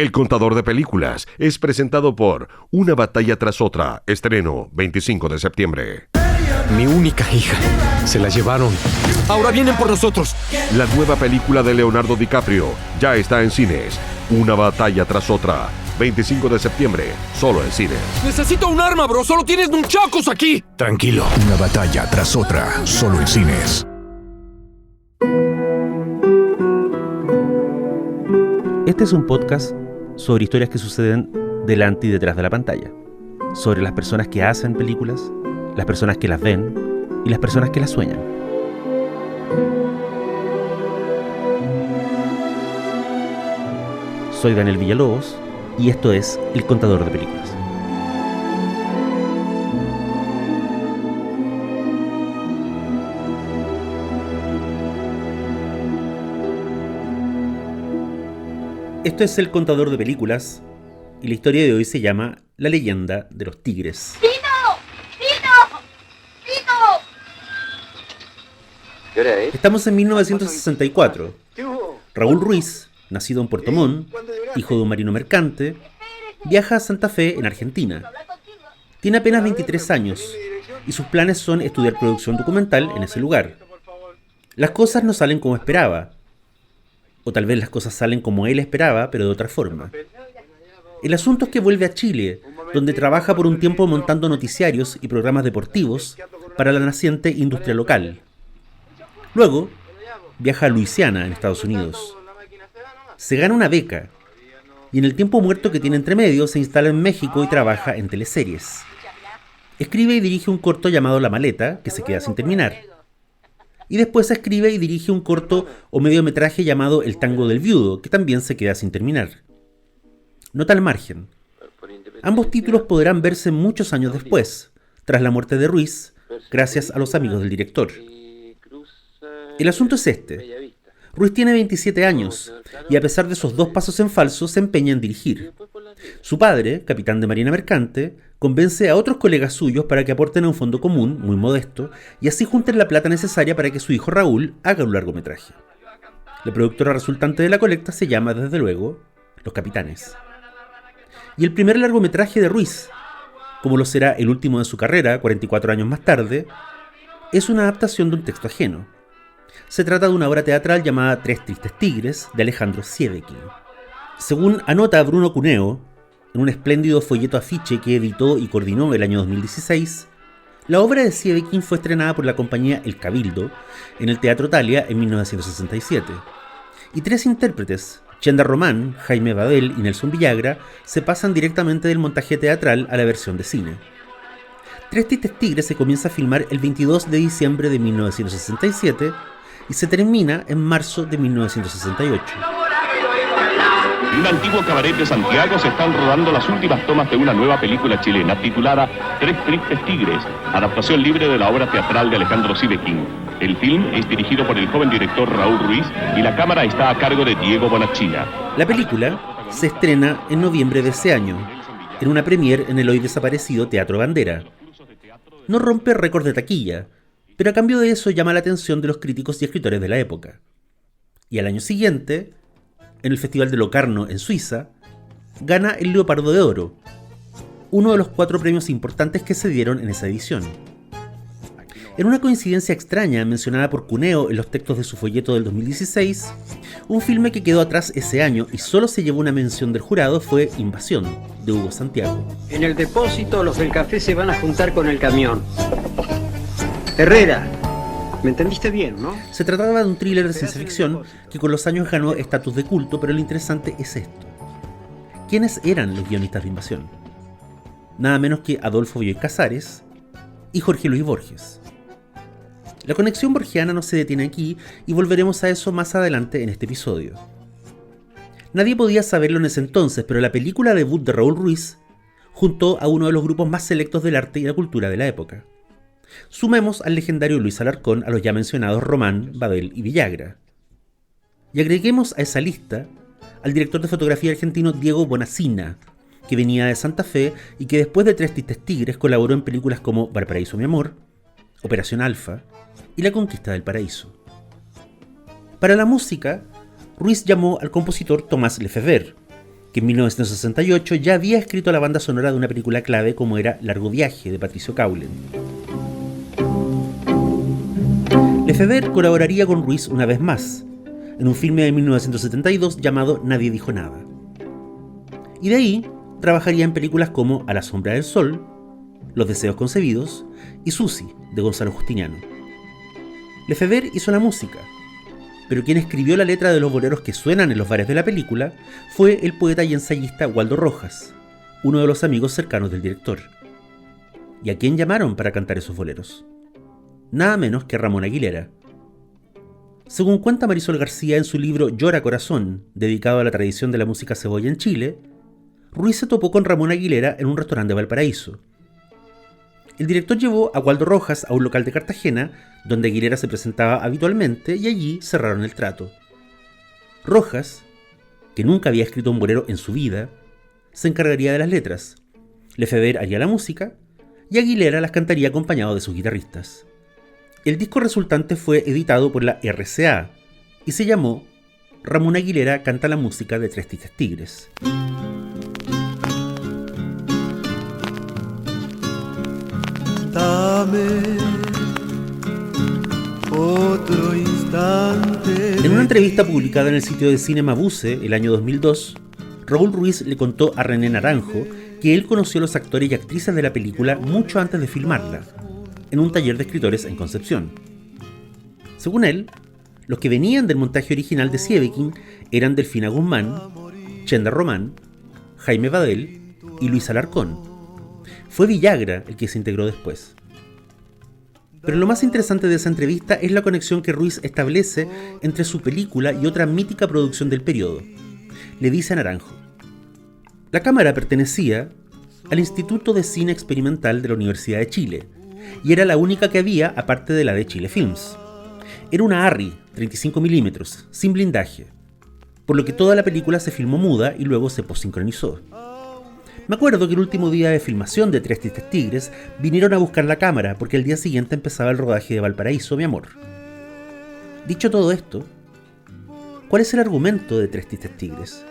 El Contador de Películas es presentado por Una batalla tras otra, estreno 25 de septiembre. Mi única hija. Se la llevaron. Ahora vienen por nosotros. La nueva película de Leonardo DiCaprio ya está en cines. Una batalla tras otra, 25 de septiembre, solo en cines. Necesito un arma, bro. Solo tienes nunchakos aquí. Tranquilo. Una batalla tras otra, solo en cines. Este es un podcast sobre historias que suceden delante y detrás de la pantalla. Sobre las personas que hacen películas, las personas que las ven y las personas que las sueñan. Soy Daniel Villalobos y esto es El Contador de Películas. Esto es El Contador de Películas y la historia de hoy se llama La leyenda de los tigres. ¡Pino! ¿Qué hora es? Estamos en 1964. Raúl Ruiz, nacido en Puerto Montt, hijo de un marino mercante, viaja a Santa Fe, en Argentina. Tiene apenas 23 años y sus planes son estudiar producción documental en ese lugar. Las cosas no salen como esperaba. O tal vez las cosas salen como él esperaba, pero de otra forma. El asunto es que vuelve a Chile, donde trabaja por un tiempo montando noticiarios y programas deportivos para la naciente industria local. Luego, viaja a Luisiana, en Estados Unidos. Se gana una beca, y en el tiempo muerto que tiene entre medio se instala en México y trabaja en teleseries. Escribe y dirige un corto llamado La Maleta, que se queda sin terminar. Y después escribe y dirige un corto o mediometraje llamado El Tango del Viudo, que también se queda sin terminar. Nota al margen. Ambos títulos podrán verse muchos años después, tras la muerte de Ruiz, gracias a los amigos del director. El asunto es este. Ruiz tiene 27 años, y a pesar de esos dos pasos en falso, se empeña en dirigir. Su padre, capitán de marina mercante, convence a otros colegas suyos para que aporten a un fondo común, muy modesto, y así junten la plata necesaria para que su hijo Raúl haga un largometraje. La productora resultante de la colecta se llama, desde luego, Los Capitanes. Y el primer largometraje de Ruiz, como lo será el último de su carrera, 44 años más tarde, es una adaptación de un texto ajeno. Se trata de una obra teatral llamada Tres Tristes Tigres, de Alejandro Sieveking. Según anota Bruno Cuneo, en un espléndido folleto afiche que editó y coordinó el año 2016, la obra de Sieveking fue estrenada por la compañía El Cabildo en el Teatro Thalia en 1967. Y tres intérpretes, Chenda Román, Jaime Badel y Nelson Villagra, se pasan directamente del montaje teatral a la versión de cine. Tres Tristes Tigres se comienza a filmar el 22 de diciembre de 1967 y se termina en marzo de 1968. En un antiguo cabaret de Santiago se están rodando las últimas tomas de una nueva película chilena titulada Tres Tristes Tigres, adaptación libre de la obra teatral de Alejandro Sieveking. El film es dirigido por el joven director Raúl Ruiz y la cámara está a cargo de Diego Bonachina. La película se estrena en noviembre de ese año, en una premiere en el hoy desaparecido Teatro Bandera. No rompe récord de taquilla, pero a cambio de eso llama la atención de los críticos y escritores de la época. Y al año siguiente, en el Festival de Locarno, en Suiza, gana el Leopardo de Oro, uno de los 4 premios importantes que se dieron en esa edición. En una coincidencia extraña mencionada por Cuneo en los textos de su folleto del 2016, un filme que quedó atrás ese año y solo se llevó una mención del jurado fue Invasión, de Hugo Santiago. En el depósito los del café se van a juntar con el camión. Herrera, ¿me entendiste bien, no? Se trataba de un thriller de ciencia ficción que con los años ganó estatus de culto, pero lo interesante es esto. ¿Quiénes eran los guionistas de Invasión? Nada menos que Adolfo Bioy Casares y Jorge Luis Borges. La conexión borgiana no se detiene aquí y volveremos a eso más adelante en este episodio. Nadie podía saberlo en ese entonces, pero la película debut de Raúl Ruiz juntó a uno de los grupos más selectos del arte y la cultura de la época. Sumemos al legendario Luis Alarcón a los ya mencionados Román, Badel y Villagra. Y agreguemos a esa lista al director de fotografía argentino Diego Bonachina, que venía de Santa Fe y que después de Tres Tristes Tigres colaboró en películas como Valparaíso mi amor, Operación Alfa y La Conquista del Paraíso. Para la música, Ruiz llamó al compositor Tomás Lefebvre, que en 1968 ya había escrito la banda sonora de una película clave como era Largo Viaje, de Patricio Cowlen. Lefebvre colaboraría con Ruiz una vez más, en un filme de 1972 llamado Nadie dijo nada. Y de ahí trabajaría en películas como A la sombra del sol, Los deseos concebidos y Susi, de Gonzalo Justiniano. Lefebvre hizo la música, pero quien escribió la letra de los boleros que suenan en los bares de la película fue el poeta y ensayista Waldo Rojas, uno de los amigos cercanos del director. ¿Y a quién llamaron para cantar esos boleros? Nada menos que a Ramón Aguilera. Según cuenta Marisol García en su libro Llora Corazón, dedicado a la tradición de la música cebolla en Chile, Ruiz se topó con Ramón Aguilera en un restaurante de Valparaíso. El director llevó a Waldo Rojas a un local de Cartagena, donde Aguilera se presentaba habitualmente, y allí cerraron el trato. Rojas, que nunca había escrito un bolero en su vida, se encargaría de las letras, Lefebvre haría la música, y Aguilera las cantaría acompañado de sus guitarristas. El disco resultante fue editado por la RCA, y se llamó Ramón Aguilera canta la música de Tres Tristes Tigres. Dame otro instante. En una entrevista publicada en el sitio de cine Mabuse el año 2002, Raúl Ruiz le contó a René Naranjo que él conoció a los actores y actrices de la película mucho antes de filmarla, en un taller de escritores en Concepción. Según él, los que venían del montaje original de Sieveking eran Delfina Guzmán, Chenda Román, Jaime Badel y Luis Alarcón. Fue Villagra el que se integró después. Pero lo más interesante de esa entrevista es la conexión que Ruiz establece entre su película y otra mítica producción del periodo. Le dice a Naranjo: la cámara pertenecía al Instituto de Cine Experimental de la Universidad de Chile, y era la única que había aparte de la de Chile Films. Era una Arri 35 mm, sin blindaje, por lo que toda la película se filmó muda y luego se posincronizó. Me acuerdo que el último día de filmación de Tres Tristes Tigres vinieron a buscar la cámara porque el día siguiente empezaba el rodaje de Valparaíso, mi amor. Dicho todo esto, ¿cuál es el argumento de Tres Tristes Tigres?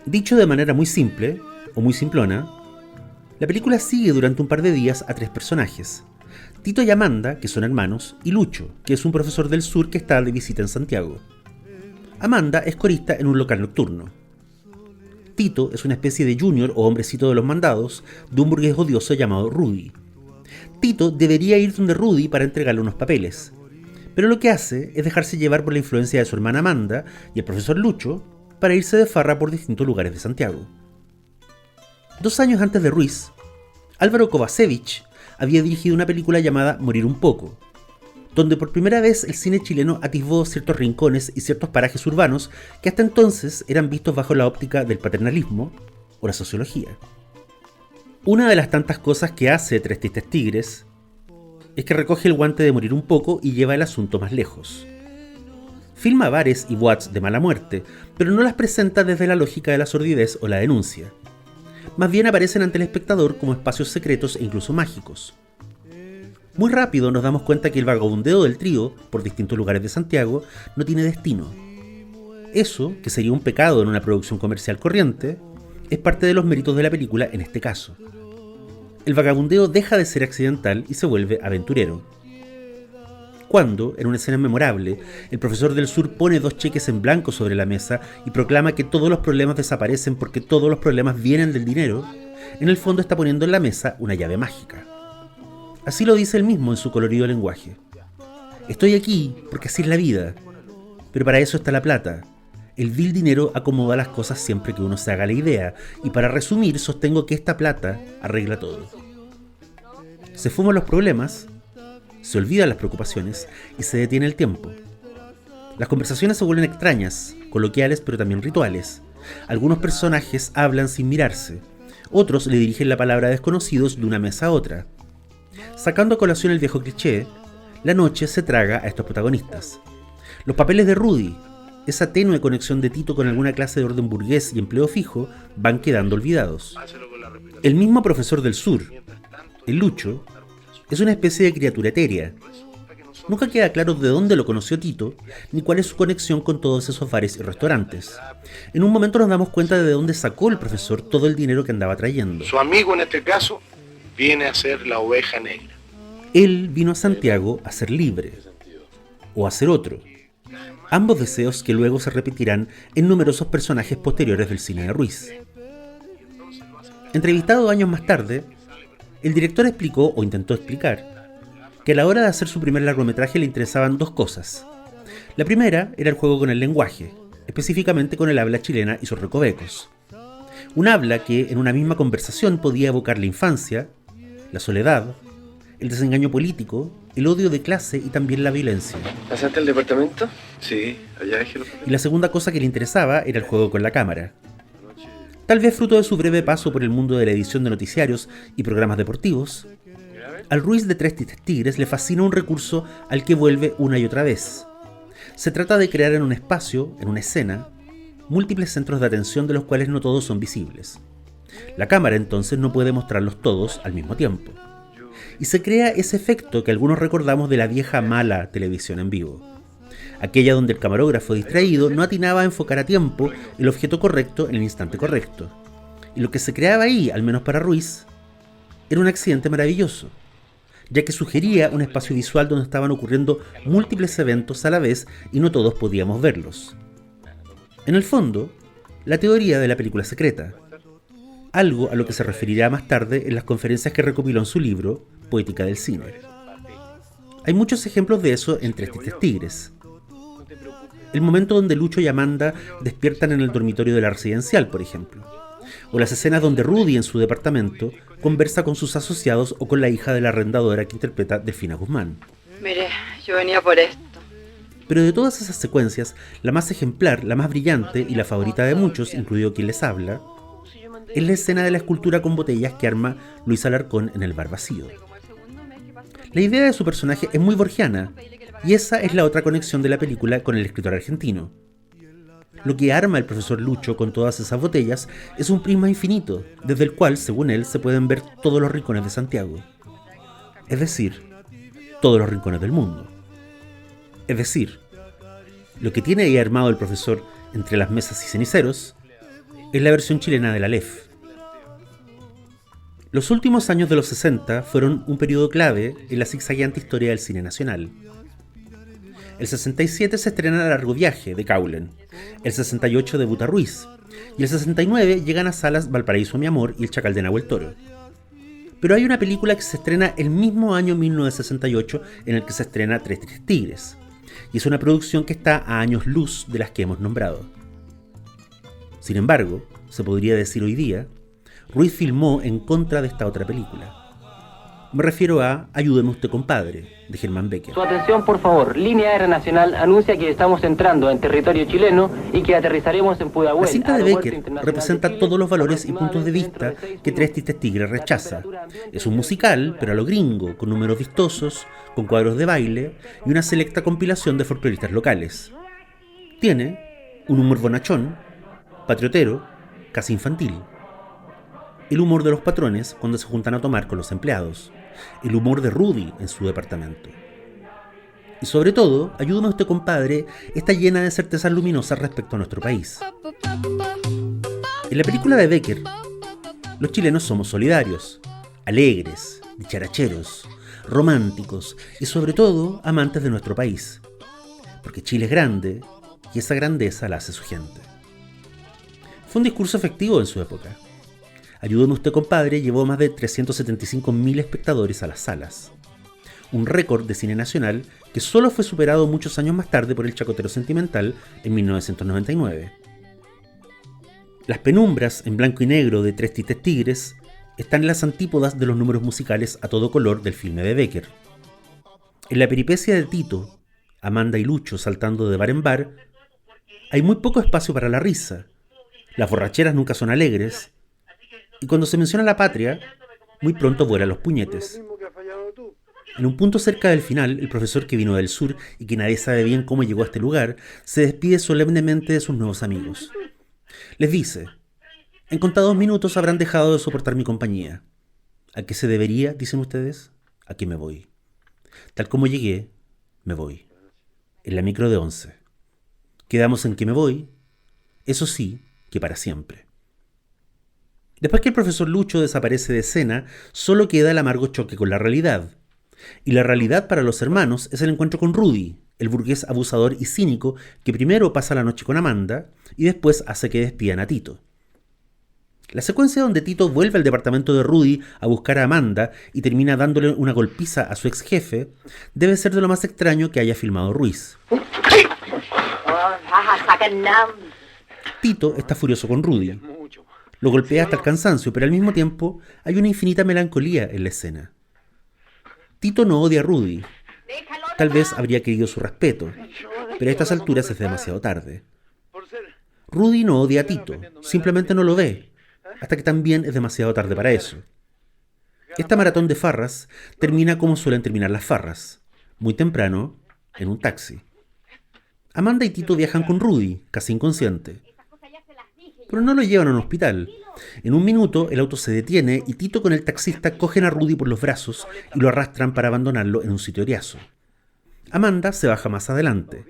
Dicho de manera muy simple, o muy simplona, la película sigue durante un par de días a tres personajes: Tito y Amanda, que son hermanos, y Lucho, que es un profesor del sur que está de visita en Santiago. Amanda es corista en un local nocturno. Tito es una especie de junior o hombrecito de los mandados de un burgués odioso llamado Rudy. Tito debería ir donde Rudy para entregarle unos papeles, pero lo que hace es dejarse llevar por la influencia de su hermana Amanda y el profesor Lucho para irse de farra por distintos lugares de Santiago. 2 años antes de Ruiz, Álvaro Kovacevic había dirigido una película llamada Morir un poco, donde por primera vez el cine chileno atisbó ciertos rincones y ciertos parajes urbanos que hasta entonces eran vistos bajo la óptica del paternalismo o la sociología. Una de las tantas cosas que hace Tres Tristes Tigres es que recoge el guante de Morir un poco y lleva el asunto más lejos. Filma bares y boates de mala muerte, pero no las presenta desde la lógica de la sordidez o la denuncia. Más bien aparecen ante el espectador como espacios secretos e incluso mágicos. Muy rápido nos damos cuenta que el vagabundeo del trío por distintos lugares de Santiago no tiene destino. Eso, que sería un pecado en una producción comercial corriente, es parte de los méritos de la película en este caso. El vagabundeo deja de ser accidental y se vuelve aventurero. Cuando, en una escena memorable, el profesor del sur pone 2 cheques en blanco sobre la mesa y proclama que todos los problemas desaparecen porque todos los problemas vienen del dinero, en el fondo está poniendo en la mesa una llave mágica. Así lo dice él mismo en su colorido lenguaje. Estoy aquí porque así es la vida, pero para eso está la plata. El vil dinero acomoda las cosas siempre que uno se haga la idea, y para resumir sostengo que esta plata arregla todo. Se fuman los problemas, se olvidan las preocupaciones y se detiene el tiempo. Las conversaciones se vuelven extrañas, coloquiales pero también rituales. Algunos personajes hablan sin mirarse, otros le dirigen la palabra a desconocidos de una mesa a otra. Sacando a colación el viejo cliché, la noche se traga a estos protagonistas. Los papeles de Rudy, esa tenue conexión de Tito con alguna clase de orden burgués y empleo fijo, van quedando olvidados. El mismo profesor del sur, el Lucho, es una especie de criatura etérea. Nunca queda claro de dónde lo conoció Tito, ni cuál es su conexión con todos esos bares y restaurantes. En un momento nos damos cuenta de dónde sacó el profesor todo el dinero que andaba trayendo. Su amigo en este caso viene a ser la oveja negra. Él vino a Santiago a ser libre, o a ser otro. Ambos deseos que luego se repetirán en numerosos personajes posteriores del cine de Ruiz. Entrevistado años más tarde, el director explicó, o intentó explicar, que a la hora de hacer su primer largometraje le interesaban dos cosas. La primera era el juego con el lenguaje, específicamente con el habla chilena y sus recovecos. Un habla que en una misma conversación podía evocar la infancia, la soledad, el desengaño político, el odio de clase y también la violencia. ¿Pasaste el departamento? Sí, allá dejé los papeles. Y la segunda cosa que le interesaba era el juego con la cámara. Tal vez fruto de su breve paso por el mundo de la edición de noticiarios y programas deportivos, al Ruiz de Tres Tristes Tigres le fascina un recurso al que vuelve una y otra vez. Se trata de crear en un espacio, en una escena, múltiples centros de atención de los cuales no todos son visibles. La cámara entonces no puede mostrarlos todos al mismo tiempo. Y se crea ese efecto que algunos recordamos de la vieja mala televisión en vivo. Aquella donde el camarógrafo distraído no atinaba a enfocar a tiempo el objeto correcto en el instante correcto. Y lo que se creaba ahí, al menos para Ruiz, era un accidente maravilloso, ya que sugería un espacio visual donde estaban ocurriendo múltiples eventos a la vez y no todos podíamos verlos. En el fondo, la teoría de la película secreta, algo a lo que se referirá más tarde en las conferencias que recopiló en su libro, Poética del Cine. Hay muchos ejemplos de eso en Tres Tristes Tigres. El momento donde Lucho y Amanda despiertan en el dormitorio de la residencial, por ejemplo. O las escenas donde Rudy en su departamento conversa con sus asociados o con la hija de la arrendadora que interpreta Delfina Guzmán. Mire, yo venía por esto. Pero de todas esas secuencias, la más ejemplar, la más brillante y la favorita de muchos, incluido quien les habla, es la escena de la escultura con botellas que arma Luis Alarcón en el bar vacío. La idea de su personaje es muy borgiana, y esa es la otra conexión de la película con el escritor argentino. Lo que arma el profesor Lucho con todas esas botellas es un prisma infinito, desde el cual, según él, se pueden ver todos los rincones de Santiago. Es decir, todos los rincones del mundo. Es decir, lo que tiene ahí armado el profesor entre las mesas y ceniceros es la versión chilena de la LEF. Los últimos años de los 60 fueron un periodo clave en la zigzagueante historia del cine nacional. El 67 se estrena Largo Viaje, de Caulen. El 68 debuta Ruiz. Y el 69 llegan a salas Valparaíso Mi Amor y El Chacal de Nahuel Toro. Pero hay una película que se estrena el mismo año 1968 en el que se estrena Tres Tristes Tigres. Y es una producción que está a años luz de las que hemos nombrado. Sin embargo, se podría decir hoy día, Ruiz filmó en contra de esta otra película. Me refiero a Ayúdeme usted, compadre, de Germán Becker. Su atención, por favor. Línea Aérea Nacional anuncia que estamos entrando en territorio chileno y que aterrizaremos en Pudahuel. La cinta de Becker representa todos los valores y puntos de vista que Tres Tristes Tigres rechaza. Es un musical, pero a lo gringo, con números vistosos, con cuadros de baile y una selecta compilación de folcloristas locales. Tiene un humor bonachón, patriotero, casi infantil. El humor de los patrones cuando se juntan a tomar con los empleados. El humor de Rudy en su departamento. Y sobre todo, Ayúdame usted, compadre, está llena de certezas luminosas respecto a nuestro país. En la película de Becker, los chilenos somos solidarios, alegres, dicharacheros, románticos y sobre todo amantes de nuestro país. Porque Chile es grande y esa grandeza la hace su gente. Fue un discurso efectivo en su época. Ayúdame usted, compadre, llevó más de 375.000 espectadores a las salas. Un récord de cine nacional que solo fue superado muchos años más tarde por El Chacotero Sentimental en 1999. Las penumbras en blanco y negro de Tres Tristes Tigres están en las antípodas de los números musicales a todo color del filme de Becker. En la peripecia de Tito, Amanda y Lucho saltando de bar en bar, hay muy poco espacio para la risa. Las borracheras nunca son alegres. Y cuando se menciona la patria, muy pronto vuelan los puñetes. En un punto cerca del final, el profesor que vino del sur y que nadie sabe bien cómo llegó a este lugar, se despide solemnemente de sus nuevos amigos. Les dice, en contados minutos habrán dejado de soportar mi compañía. ¿A qué se debería, dicen ustedes? A que me voy. Tal como llegué, me voy. En la micro de 11. Quedamos en que me voy, eso sí, que para siempre. Después que el profesor Lucho desaparece de escena, solo queda el amargo choque con la realidad. Y la realidad para los hermanos es el encuentro con Rudy, el burgués abusador y cínico que primero pasa la noche con Amanda y después hace que despidan a Tito. La secuencia donde Tito vuelve al departamento de Rudy a buscar a Amanda y termina dándole una golpiza a su ex jefe debe ser de lo más extraño que haya filmado Ruiz. Tito está furioso con Rudy. Lo golpea hasta el cansancio, pero al mismo tiempo hay una infinita melancolía en la escena. Tito no odia a Rudy. Tal vez habría querido su respeto, pero a estas alturas es demasiado tarde. Rudy no odia a Tito, simplemente no lo ve, hasta que también es demasiado tarde para eso. Esta maratón de farras termina como suelen terminar las farras, muy temprano, en un taxi. Amanda y Tito viajan con Rudy, casi inconsciente. Pero no lo llevan a un hospital. En un minuto el auto se detiene y Tito con el taxista cogen a Rudy por los brazos y lo arrastran para abandonarlo en un sitio eriazo. Amanda se baja más adelante.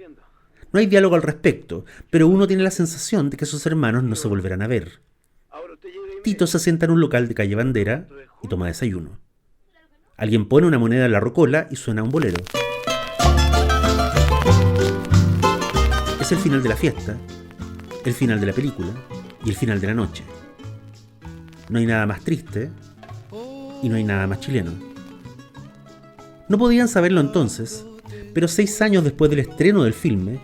No hay diálogo al respecto, pero uno tiene la sensación de que sus hermanos no se volverán a ver. Tito se sienta en un local de calle Bandera y toma desayuno. Alguien pone una moneda en la rocola y suena un bolero. Es el final de la fiesta, el final de la película y el final de la noche. No hay nada más triste y no hay nada más chileno. No podían saberlo entonces, pero 6 años después del estreno del filme,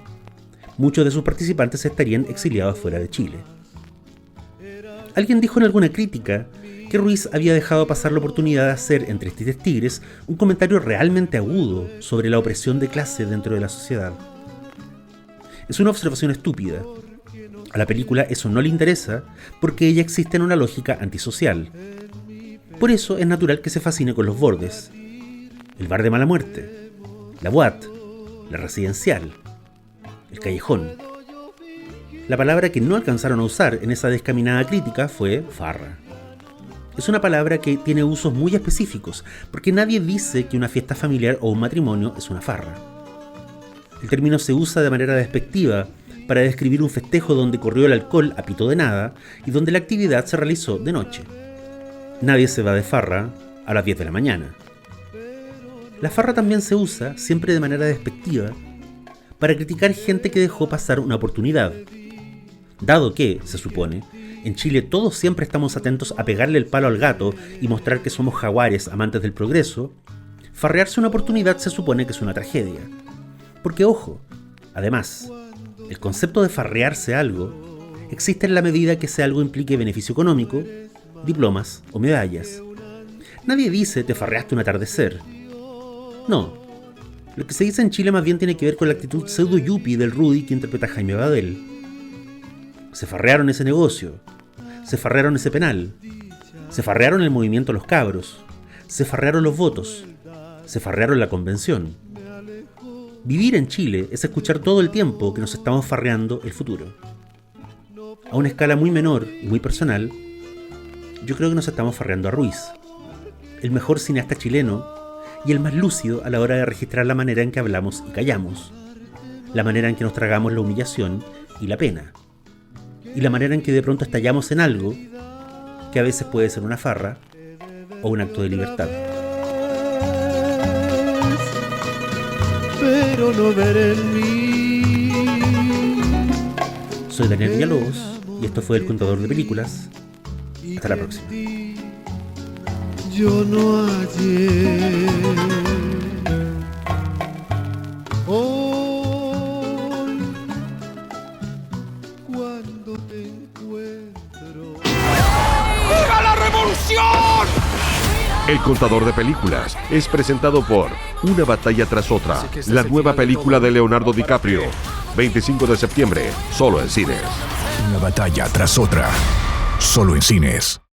muchos de sus participantes estarían exiliados fuera de Chile. Alguien dijo en alguna crítica que Ruiz había dejado pasar la oportunidad de hacer en Tres Tristes Tigres un comentario realmente agudo sobre la opresión de clase dentro de la sociedad. Es una observación estúpida. A la película eso no le interesa porque ella existe en una lógica antisocial. Por eso es natural que se fascine con los bordes. El bar de mala muerte, la boate, la residencial, el callejón. La palabra que no alcanzaron a usar en esa descaminada crítica fue farra. Es una palabra que tiene usos muy específicos, porque nadie dice que una fiesta familiar o un matrimonio es una farra. El término se usa de manera despectiva para describir un festejo donde corrió el alcohol a pito de nada y donde la actividad se realizó de noche. Nadie se va de farra a las 10 de la mañana. La farra también se usa, siempre de manera despectiva, para criticar gente que dejó pasar una oportunidad. Dado que, se supone, en Chile todos siempre estamos atentos a pegarle el palo al gato y mostrar que somos jaguares amantes del progreso, farrearse una oportunidad se supone que es una tragedia. Porque, ojo, además, el concepto de farrearse algo existe en la medida que ese algo implique beneficio económico, diplomas o medallas. Nadie dice te farreaste un atardecer. No. Lo que se dice en Chile más bien tiene que ver con la actitud pseudo-yuppie del Rudy que interpreta a Jaime Badel. Se farrearon ese negocio, se farrearon ese penal, se farrearon el movimiento Los Cabros, se farrearon los votos, se farrearon la convención. Vivir en Chile es escuchar todo el tiempo que nos estamos farreando el futuro. A una escala muy menor y muy personal, yo creo que nos estamos farreando a Ruiz, el mejor cineasta chileno y el más lúcido a la hora de registrar la manera en que hablamos y callamos, la manera en que nos tragamos la humillación y la pena, y la manera en que de pronto estallamos en algo que a veces puede ser una farra o un acto de libertad. Pero no ver en mí. Soy Daniel Villalobos y esto fue El Contador de Películas. Hasta la próxima. Yo no hallé. Hoy, cuando te encuentro. ¡Viva la revolución! El Contador de Películas es presentado por Una batalla tras otra, la nueva película de Leonardo DiCaprio. 25 de septiembre, solo en cines. Una batalla tras otra, solo en cines.